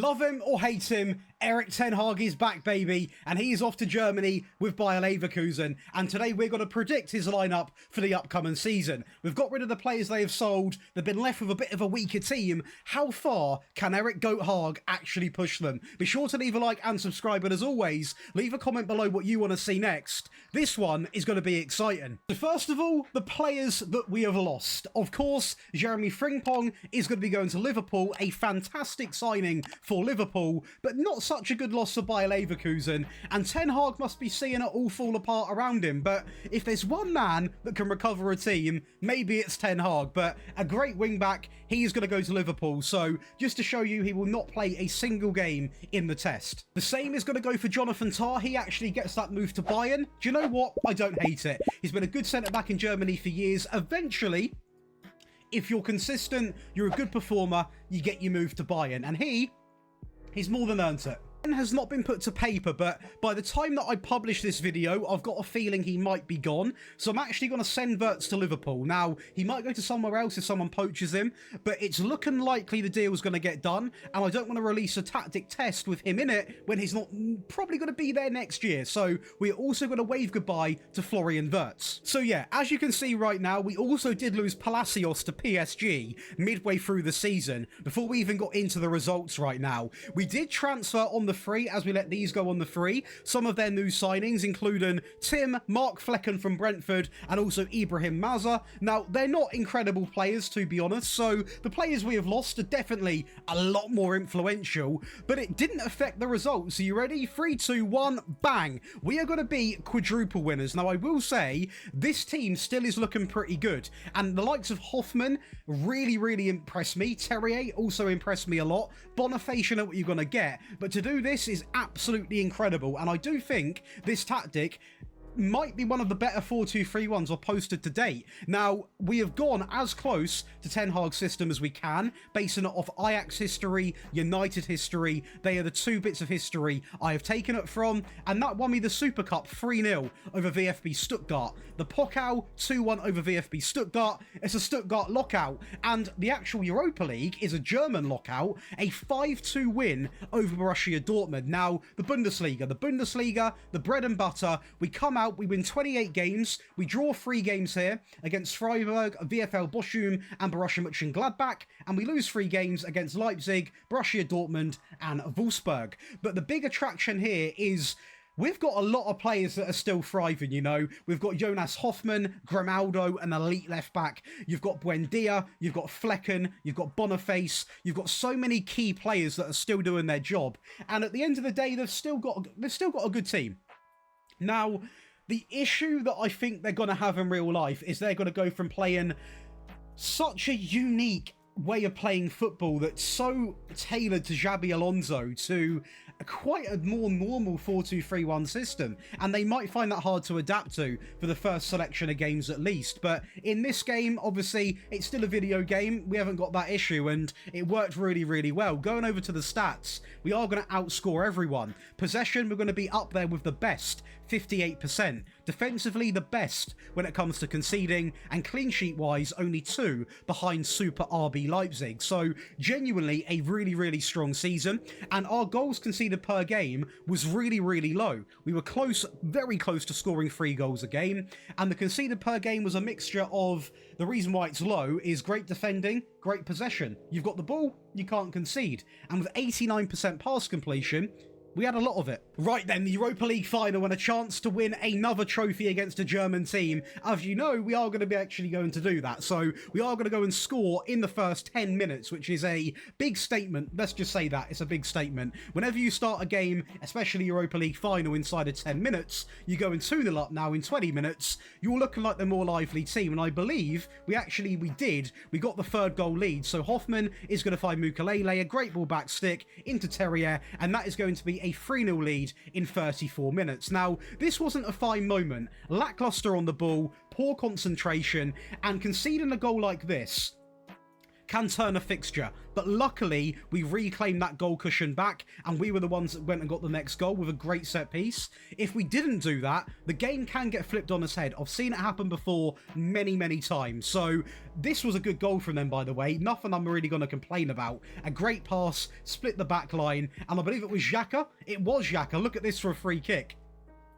Love him or hate him, Erik Ten Hag is back, baby, and he is off to Germany with Bayer Leverkusen, and today we're going to predict his lineup for the upcoming season. We've got rid of the players they have sold, they've been left with a bit of a weaker team. How far can Erik Goat Hag actually push them? Be sure to leave a like and subscribe, and as always, leave a comment below what you want to see next. This one is going to be exciting. So first of all, the players that we have lost. Of course, Jeremy Frimpong is going to be going to Liverpool, a fantastic signing for Liverpool, but not such a good loss for Bayer Leverkusen, and Ten Hag must be seeing it all fall apart around him. But if there's one man that can recover a team, maybe it's Ten Hag. But a great wing-back, he is going to go to Liverpool, so just to show you, he will not play a single game in the test. The same is going to go for Jonathan Tah. He actually gets that move to Bayern. Do you know what? I don't hate it. He's been a good centre-back in Germany for years. Eventually, if you're consistent, you're a good performer, you get your move to Bayern, and he's more than earned it. Has not been put to paper, but by the time that I publish this video, I've got a feeling he might be gone. So I'm actually going to send Wirtz to Liverpool. Now, he might go to somewhere else if someone poaches him, but it's looking likely the deal's going to get done, and I don't want to release a tactic test with him in it when he's not probably going to be there next year. So we're also going to wave goodbye to Florian Wirtz. So yeah, as you can see right now, we also did lose Palacios to PSG midway through the season, before we even got into the results right now. We did transfer on the free, as we let these go on the free, some of their new signings, including Tim, Mark Flecken from Brentford, and also Ibrahim Maza. Now, they're not incredible players, to be honest, so the players we have lost are definitely a lot more influential, but it didn't affect the results. Are you ready? 3, 2, 1, bang! We are going to be quadruple winners. Now, I will say, this team still is looking pretty good, and the likes of Hoffman really impressed me. Terrier also impressed me a lot. Boniface, you know what you're going to get, but to do this is absolutely incredible, and I do think this tactic might be one of the better 4-2-3 ones I've posted to date. Now, we have gone as close to Ten Hag's system as we can, basing it off Ajax history, United history. They are the two bits of history I have taken it from, and that won me the Super Cup 3-0 over VfB Stuttgart. The Pokal 2-1 over VfB Stuttgart. It's a Stuttgart lockout, and the actual Europa League is a German lockout, a 5-2 win over Borussia Dortmund. Now, the Bundesliga, the bread and butter, we come out, we win 28 games, we draw 3 games here against Freiburg, VfL Bochum and Borussia Mönchengladbach, and we lose 3 games against Leipzig, Borussia Dortmund and Wolfsburg. But the big attraction here is we've got a lot of players that are still thriving, you know. We've got Jonas Hoffman, Grimaldo, an elite left-back. You've got Buendia, you've got Flecken, you've got Boniface. You've got so many key players that are still doing their job. And at the end of the day, they've still got a good team. Now, the issue that I think they're going to have in real life is they're going to go from playing such a unique way of playing football that's so tailored to Xabi Alonso to quite a more normal 4-2-3-1 system, and they might find that hard to adapt to for the first selection of games at least. But in this game, obviously, it's still a video game. We haven't got that issue, and it worked really well. Going over to the stats, we are going to outscore everyone. Possession, we're going to be up there with the best, 58%. Defensively, the best when it comes to conceding, and clean sheet wise, only 2 behind Super RB Leipzig. So genuinely a really strong season, and our goals conceded per game was really low. We were close, very close to scoring 3 goals a game, and the conceded per game was a mixture of, the reason why it's low is great defending, great possession. You've got the ball, you can't concede, and with 89% pass completion, we had a lot of it. Right then, the Europa League final and a chance to win another trophy against a German team. As you know, we are going to be actually going to do that. So we are going to go and score in the first 10 minutes, which is a big statement. Let's just say that. It's a big statement. Whenever you start a game, especially Europa League final inside of 10 minutes, you go in 2-0 up now in 20 minutes, you're looking like the more lively team. And I believe we did. We got the 3rd goal lead. So Hoffman is going to find Mukelele, a great ball back stick into Terrier, and that is going to be a 3-0 lead in 34 minutes. Now, this wasn't a fine moment. Lackluster on the ball, poor concentration, and conceding a goal like this can turn a fixture. But luckily, we reclaimed that goal cushion back, and we were the ones that went and got the next goal with a great set piece. If we didn't do that, the game can get flipped on its head. I've seen it happen before many, many times. So this was a good goal from them, by the way. Nothing I'm really going to complain about. A great pass, split the back line, and I believe it was Xhaka. It was Xhaka. Look at this for a free kick.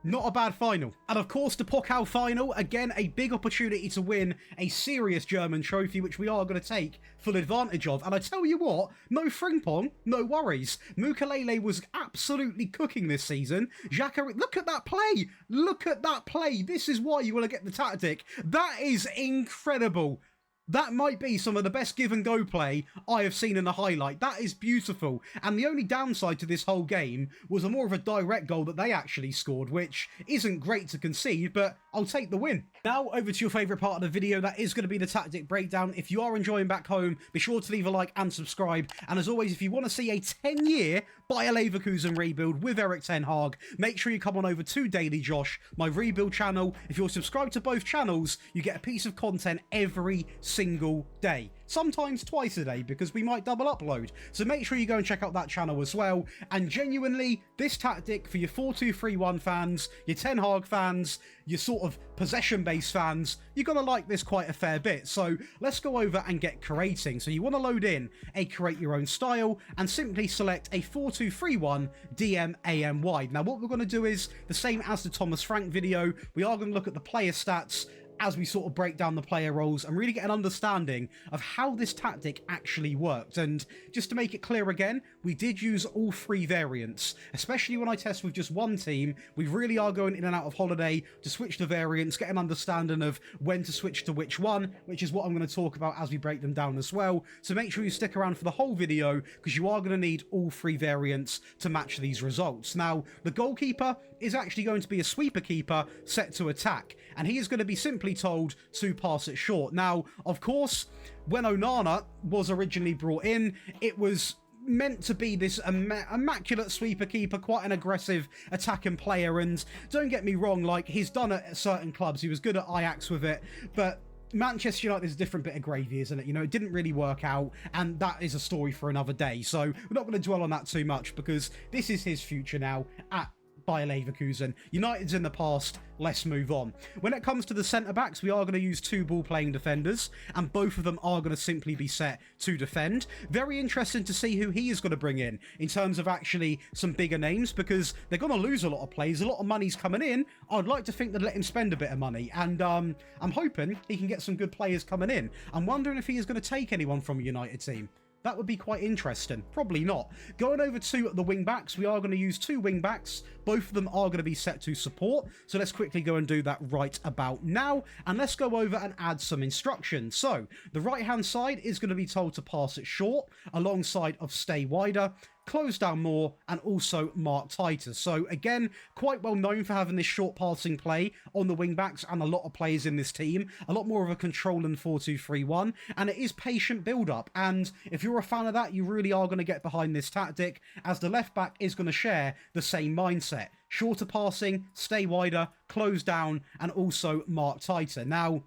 Not a bad final. And of course, the Pokal final, again, a big opportunity to win a serious German trophy, which we are going to take full advantage of. And I tell you what, no Frimpong, no worries. Mukalele was absolutely cooking this season. Xhaka, look at that play. Look at that play. This is why you want to get the tactic. That is incredible. That might be some of the best give and go play I have seen in a highlight. That is beautiful. And the only downside to this whole game was a more of a direct goal that they actually scored, which isn't great to concede, but I'll take the win. Now over to your favourite part of the video. That is going to be the tactic breakdown. If you are enjoying back home, be sure to leave a like and subscribe. And as always, if you want to see a 10-year Bayer Leverkusen rebuild with Erik Ten Hag, make sure you come on over to Daily Josh, my rebuild channel. If you're subscribed to both channels, you get a piece of content every single day, sometimes twice a day, because we might double upload. So make sure you go and check out that channel as well. And genuinely, this tactic for your 4-2-3-1 fans, your Ten Hag fans, your sort of possession-based fans, you're going to like this quite a fair bit. So let's go over and get creating. So you want to load in a create your own style and simply select a 4-2-3-1 DM AM wide. Now what we're going to do is the same as the Thomas Frank video. We are going to look at the player stats as we sort of break down the player roles and really get an understanding of how this tactic actually worked. And just to make it clear again, we did use all three variants, especially when I test with just one team. We really are going in and out of holiday to switch the variants, get an understanding of when to switch to which one, which is what I'm going to talk about as we break them down as well. So make sure you stick around for the whole video, because you are going to need all three variants to match these results. Now, the goalkeeper is actually going to be a sweeper keeper set to attack, and he is going to be simply told to pass it short. Now, of course, when Onana was originally brought in, it was meant to be this immaculate sweeper keeper, quite an aggressive attacking player. And don't get me wrong, like, he's done it at certain clubs. He was good at Ajax with it, but Manchester United is a different bit of gravy, isn't it? You know, it didn't really work out, and that is a story for another day. So we're not going to dwell on that too much, because this is his future now at Bayer Leverkusen. United's in the past, let's move on. When it comes to the centre-backs, we are going to use two ball-playing defenders, and both of them are going to simply be set to defend. Very interesting to see who he is going to bring in terms of actually some bigger names, because they're going to lose a lot of players. A lot of money's coming in. I'd like to think they'd let him spend a bit of money, and I'm hoping he can get some good players coming in. I'm wondering if he is going to take anyone from a United team. That would be quite interesting. Probably not. Going over to the wing-backs, we are going to use two wing-backs. Both of them are going to be set to support. So let's quickly go and do that right about now. And let's go over and add some instructions. So the right-hand side is going to be told to pass it short, alongside of stay wider, close down more, and also mark tighter. So again, quite well known for having this short passing play on the wing backs, and a lot of players in this team, a lot more of a control than 4-2-3-1, and it is patient build up. And if you're a fan of that, you really are going to get behind this tactic, as the left back is going to share the same mindset. Shorter passing, stay wider, close down, and also mark tighter. Now,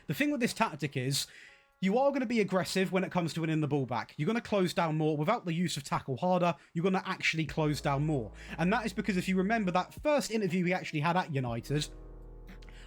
the thing with this tactic is, you are going to be aggressive when it comes to winning the ball back. You're going to close down more without the use of tackle harder. You're going to actually close down more. And that is because if you remember that first interview he actually had at United,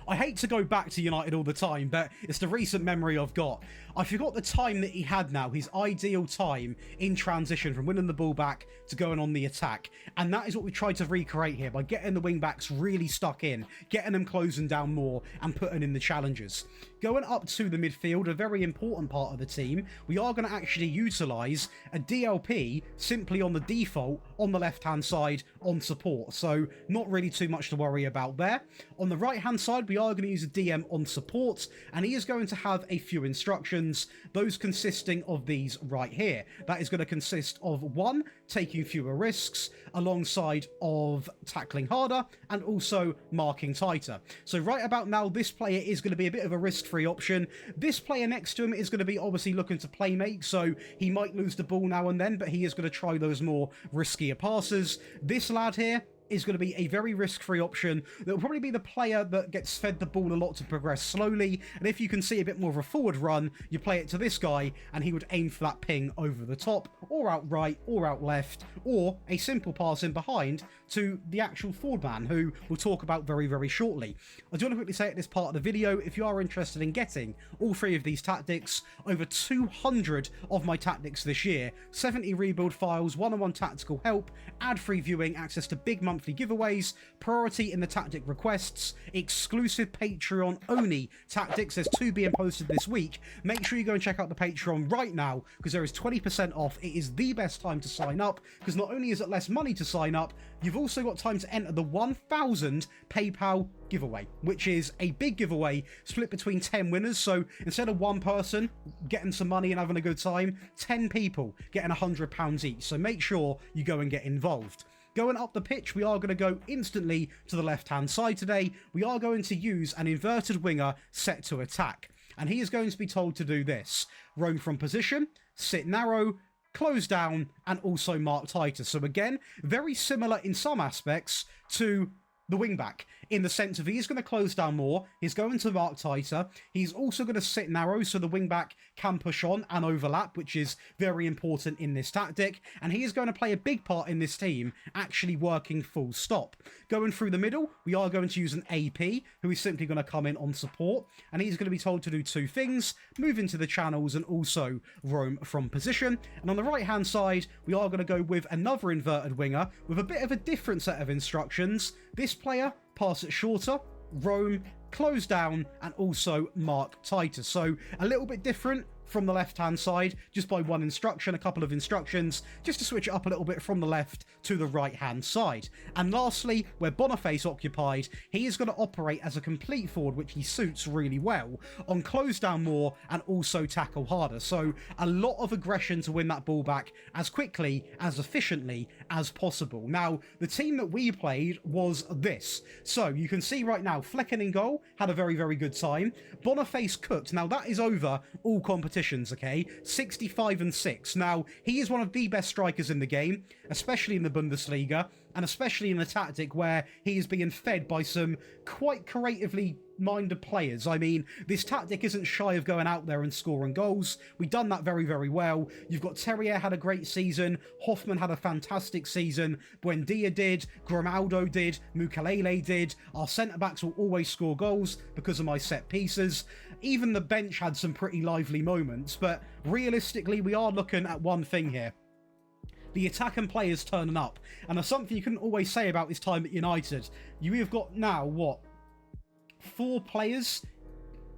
I hate to go back to United all the time, but it's the recent memory I've got. I forgot the time that he had now, his ideal time in transition from winning the ball back to going on the attack. And that is what we tried to recreate here by getting the wing backs really stuck in, getting them closing down more and putting in the challenges. Going up to the midfield, a very important part of the team, we are going to actually utilise a DLP simply on the default on the left-hand side on support. So not really too much to worry about there. On the right-hand side, we are going to use a DM on support, and he is going to have a few instructions, those consisting of these right here. That is going to consist of 1, taking fewer risks, alongside of tackling harder, and also marking tighter. So right about now, this player is going to be a bit of a risk-free option. This player next to him is going to be obviously looking to play make, so he might lose the ball now and then, but he is going to try those more riskier passes. This lad here is going to be a very risk-free option. That will probably be the player that gets fed the ball a lot to progress slowly, and if you can see a bit more of a forward run, you play it to this guy, and he would aim for that ping over the top, or out right, or out left, or a simple pass in behind to the actual forward man, who we'll talk about very, very shortly. I do want to quickly say at this part of the video, if you are interested in getting all 3 of these tactics, over 200 of my tactics this year, 70 rebuild files, one-on-one tactical help, ad-free viewing, access to big monthly giveaways, priority in the tactic requests, exclusive Patreon only tactics. There's 2 being posted this week. Make sure you go and check out the Patreon right now, because there is 20% off. It is the best time to sign up, because not only is it less money to sign up, you've also got time to enter the 1,000 PayPal giveaway, which is a big giveaway split between 10 winners. So instead of one person getting some money and having a good time, 10 people getting £100 each. So make sure you go and get involved. Going up the pitch, we are going to go instantly to the left-hand side today. We are going to use an inverted winger set to attack. And he is going to be told to do this: roam from position, sit narrow, close down, and also mark tighter. So again, very similar in some aspects to the wing-back, in the sense of he's going to close down more, he's going to mark tighter, he's also going to sit narrow so the wing-back can push on and overlap, which is very important in this tactic, and he is going to play a big part in this team actually working full stop. Going through the middle, we are going to use an AP, who is simply going to come in on support, and he's going to be told to do 2 things: move into the channels and also roam from position. And on the right-hand side, we are going to go with another inverted winger with a bit of a different set of instructions. This player, pass it shorter, roam, close down, and also mark tighter. So a little bit different from the left-hand side, just by one instruction, a couple of instructions, just to switch it up a little bit from the left to the right-hand side. And lastly, where Boniface occupied, he is going to operate as a complete forward, which he suits really well, on close down more and also tackle harder. So a lot of aggression to win that ball back as quickly, as efficiently as possible. Now, the team that we played was this. So you can see right now, Flecken in goal, had a very, very good time. Boniface cooked. Now, that is over all competitions. Okay, 65-6. Now, he is one of the best strikers in the game, especially in the Bundesliga, and especially in the tactic where he is being fed by some quite creatively minded players. I mean, this tactic isn't shy of going out there and scoring goals. We've done that very, very well. You've got Terrier had a great season, Hoffman had a fantastic season, Buendia did, Grimaldo did, Mukalele did. Our centre-backs will always score goals because of my set pieces. Even the bench had some pretty lively moments, but realistically, we are looking at one thing here: the attacking players turning up. And there's something you couldn't always say about his time at United. You have got now, what, 4 players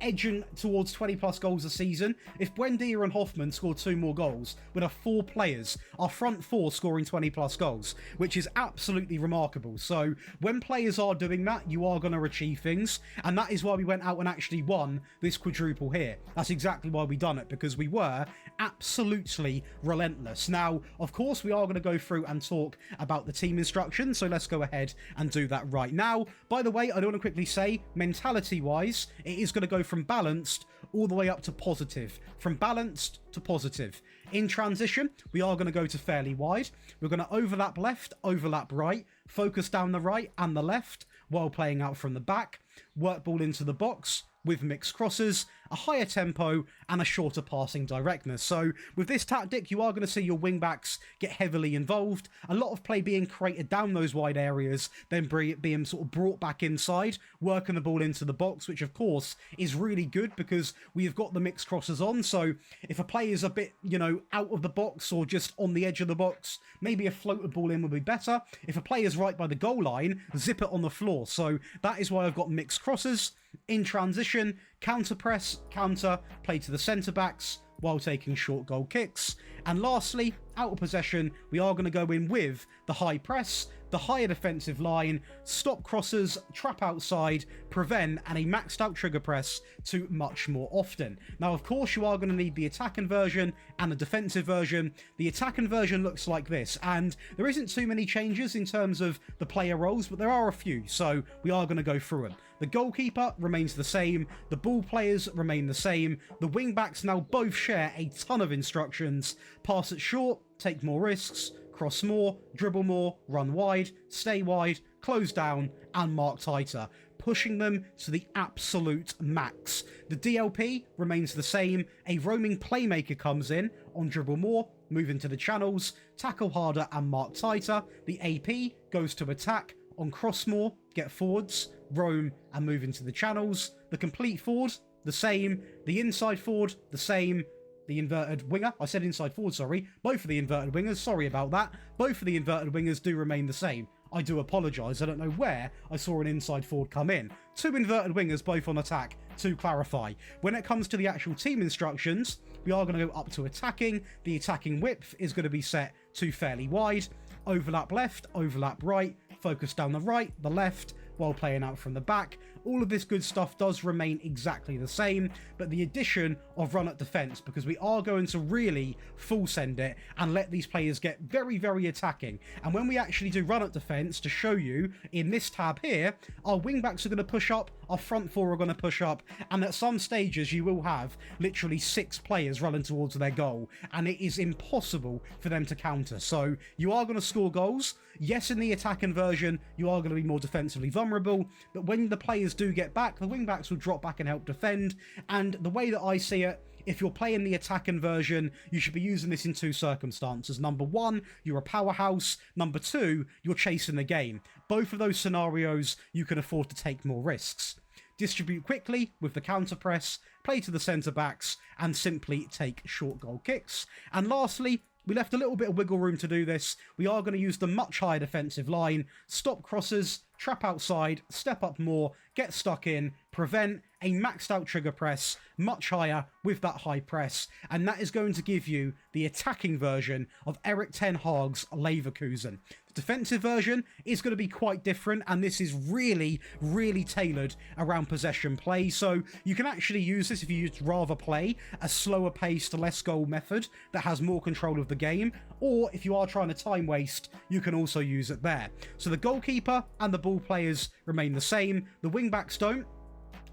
edging towards 20 plus goals a season. If Buendia and Hoffman scored 2 more goals, we'd have 4 players, our front 4 scoring 20 plus goals, which is absolutely remarkable. So when players are doing that, you are going to achieve things, and that is why we went out and actually won this quadruple here. That's exactly why we done it, because we were absolutely relentless. Now, of course, we are going to go through and talk about the team instructions, so let's go ahead and do that right now. By the way, I do want to quickly say, mentality-wise, it is going to go from balanced all the way up to positive. From balanced to positive. In transition, we are going to go to fairly wide. We're going to overlap left, overlap right, focus down the right and the left while playing out from the back, work ball into the box with mixed crosses, a higher tempo, and a shorter passing directness. So with this tactic, you are going to see your wing-backs get heavily involved, a lot of play being created down those wide areas, then being sort of brought back inside, working the ball into the box, which of course is really good because we've got the mixed crosses on. So if a play is a bit, you know, out of the box or just on the edge of the box, maybe a floated ball in would be better. If a play is right by the goal line, zip it on the floor. So that is why I've got mixed crosses. In transition, counter press, counter, play to the centre backs while taking short goal kicks. And lastly, out of possession, we are going to go in with the high press, the higher defensive line, stop crosses, trap outside, prevent, and a maxed out trigger press to much more often. Now, of course, you are going to need the attacking version and the defensive version. The attacking version looks like this, and there isn't too many changes in terms of the player roles, but there are a few, so we are going to go through them. The goalkeeper remains the same, the ball players remain the same, the wing backs now both share a ton of instructions: pass it short, take more risks, cross more, dribble more, run wide, stay wide, close down, and mark tighter, pushing them to the absolute max. The DLP remains the same. A roaming playmaker comes in on dribble more, move into the channels, tackle harder, and mark tighter. The AP goes to attack on cross more, get forwards, roam, and move into the channels. The complete forward, the same. The inside forward, the same. The inverted winger, I said inside forward, sorry. Both of the inverted wingers, sorry about that. Both of the inverted wingers do remain the same. I do apologise, I don't know where I saw an inside forward come in. Two inverted wingers, both on attack, to clarify. When it comes to the actual team instructions, we are going to go up to attacking. The attacking width is going to be set to fairly wide. Overlap left, overlap right, focus down the right, the left, while playing out from the back. All of this good stuff does remain exactly the same, but the addition of run at defence, because we are going to really full send it and let these players get very, very attacking. And when we actually do run at defence, to show you in this tab here, our wing backs are going to push up, our front four are going to push up, and at some stages you will have literally 6 players running towards their goal, and it is impossible for them to counter. So you are going to score goals. Yes, in the attacking version, you are going to be more defensively vulnerable, but when the players do get back, the wing backs will drop back and help defend. And the way that I see it, if you're playing the attacking version, you should be using this in 2 circumstances. Number 1, you're a powerhouse. Number 2, you're chasing the game. Both of those scenarios, you can afford to take more risks. Distribute quickly with the counter press, play to the centre backs, and simply take short goal kicks. And lastly, we left a little bit of wiggle room to do this. We are going to use the much higher defensive line, stop crosses, trap outside, step up more, get stuck in, prevent a maxed out trigger press, much higher with that high press. And that is going to give you the attacking version of Erik Ten Hag's Leverkusen. The defensive version is going to be quite different, and this is really, really tailored around possession play. So you can actually use this if you'd rather play a slower paced, less goal method that has more control of the game, or if you are trying to time waste, you can also use it there. So the goalkeeper and the ball players remain the same. The wing backs don't.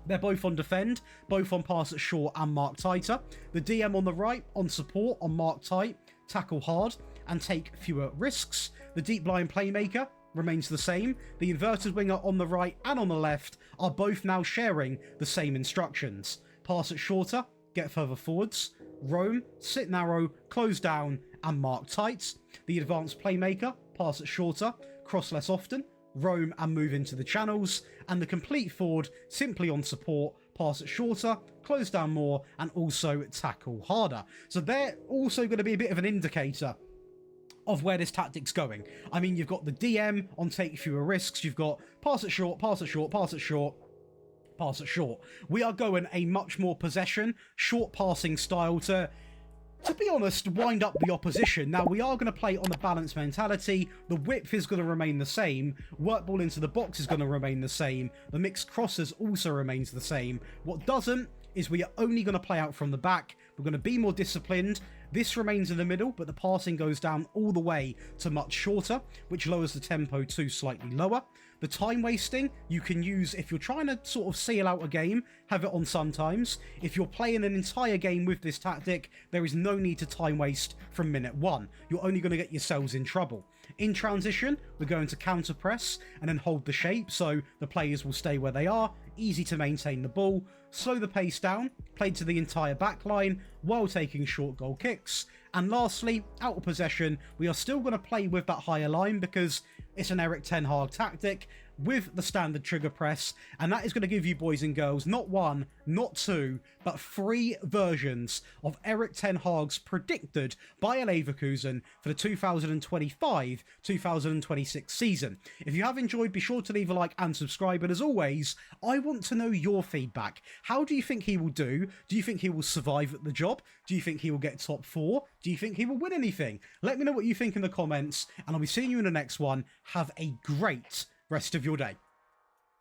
They're both on defend, both on pass at short and mark tighter. The DM on the right, on support, on mark tight, tackle hard, and take fewer risks. The deep line playmaker remains the same. The inverted winger on the right and on the left are both now sharing the same instructions. Pass it shorter, get further forwards, roam, sit narrow, close down, and mark tight. The advanced playmaker, pass it shorter, cross less often, roam and move into the channels. And the complete forward, simply on support, pass it shorter, close down more, and also tackle harder. So they're also going to be a bit of an indicator of where this tactic's going. I mean, you've got the DM on take fewer risks. You've got pass it short, pass it short, pass it short, pass it short. We are going a much more possession, short passing style to be honest, wind up the opposition. Now, we are going to play on the balanced mentality. The width is going to remain the same. Work ball into the box is going to remain the same. The mixed crosses also remains the same. What doesn't is we are only going to play out from the back. We're going to be more disciplined. This remains in the middle, but the passing goes down all the way to much shorter, which lowers the tempo to slightly lower. The time wasting you can use if you're trying to sort of seal out a game, have it on sometimes. If you're playing an entire game with this tactic, there is no need to time waste from minute 1. You're only going to get yourselves in trouble. In transition, we're going to counter press and then hold the shape so the players will stay where they are. Easy to maintain the ball. Slow the pace down, play to the entire back line while taking short goal kicks. And lastly, out of possession, we are still going to play with that higher line because it's an Erik Ten Hag tactic with the standard trigger press, and that is going to give you, boys and girls, not 1, not 2, but 3 versions of Erik Ten Hag's predicted Bayer Leverkusen for the 2025-2026 season. If you have enjoyed, be sure to leave a like and subscribe, and as always, I want to know your feedback. How do you think he will do? Do you think he will survive at the job? Do you think he will get top 4? Do you think he will win anything? Let me know what you think in the comments, and I'll be seeing you in the next one. Have a great rest of your day.